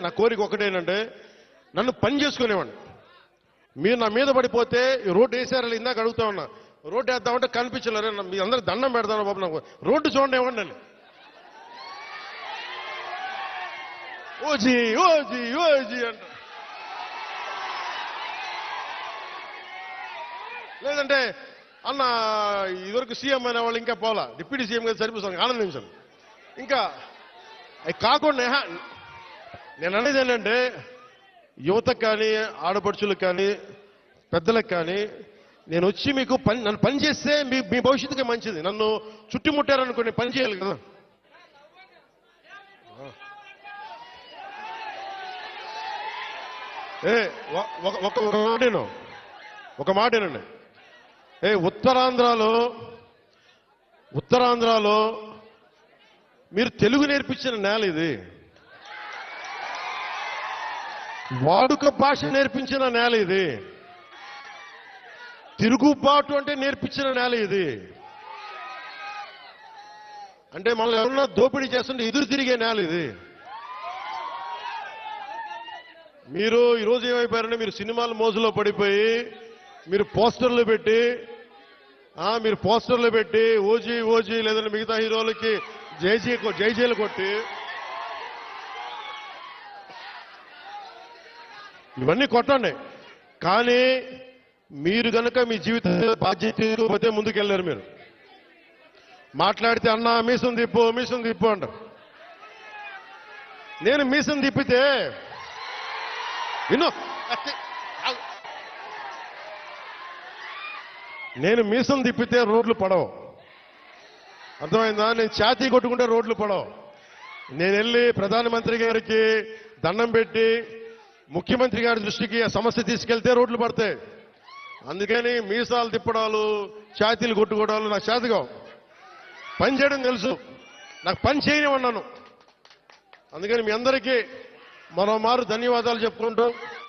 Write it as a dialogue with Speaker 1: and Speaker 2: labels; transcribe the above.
Speaker 1: నా కోరిక ఒకటేనంటే నన్ను పని చేసుకునేవాడిని. మీరు నా మీద పడిపోతే రోడ్డు వేసారు ఇందాక అడుగుతా ఉన్నా, రోడ్డు వేద్దామంటే కనిపించలేరు. మీ అందరూ దండం పెడతాను బాబు, నాకు రోడ్డు చూడండి ఇవ్వండి. ఓజీ ఓజీ ఓజీ అంట. లేదంటే అన్న ఇదివరకు సీఎం అనే వాళ్ళు ఇంకా పోలా, డిప్యూటీ సీఎం గారు సరిపోతాను, ఆనందించాను. ఇంకా అవి కాకుండా నేను అనేది ఏంటంటే యువతకు కానీ ఆడపడుచులకు కానీ పెద్దలకు కానీ నేను వచ్చి మీకు నన్ను పని చేస్తే మీ భవిష్యత్తుకి మంచిది. నన్ను చుట్టుముట్టారనుకోండి, పని చేయాలి కదా. ఒక మాటేనండి. ఉత్తరాంధ్రలో మీరు తెలుగు నేర్పించిన నేల ఇది, వాడుక భాష నేర్పించిన నేల ఇది, తిరుగుబాటు అంటే నేర్పించిన నేల ఇది. అంటే మనల్ని ఎవరన్నా దోపిడీ చేస్తుంటే ఎదురు తిరిగే నేల ఇది. మీరు ఈరోజు ఏమైపోయారంటే మీరు సినిమాల మోజులో పడిపోయి మీరు పోస్టర్లు పెట్టి ఓజీ ఓజీ లేదంటే మిగతా హీరోలకి జైజీలు కొట్టి ఇవన్నీ కొట్టండి. కానీ మీరు గనక మీ జీవిత బాధ్యత పోతే ముందుకెళ్ళారు. మీరు మాట్లాడితే అన్నా మీసం తిప్పు అంటారు. నేను మీసం తిప్పితే రోడ్లు పడవు, అర్థమైందా? నేను ఛాతీ కొట్టుకుంటే రోడ్లు పడవు. నేను వెళ్ళి ప్రధానమంత్రి గారికి దండం పెట్టి ముఖ్యమంత్రి గారి దృష్టికి ఆ సమస్య తీసుకెళ్తే రోడ్లు పడతాయి. అందుకని మీసాలు తిప్పడాలు ఛాతీలు కొట్టుకోవడాలు నాకు చేతగావు. పని చేయడం తెలుసు, నాకు పని చేయనివన్నాను. అందుకని మీ అందరికీ మరోమారు ధన్యవాదాలు చెప్పుకుంటూ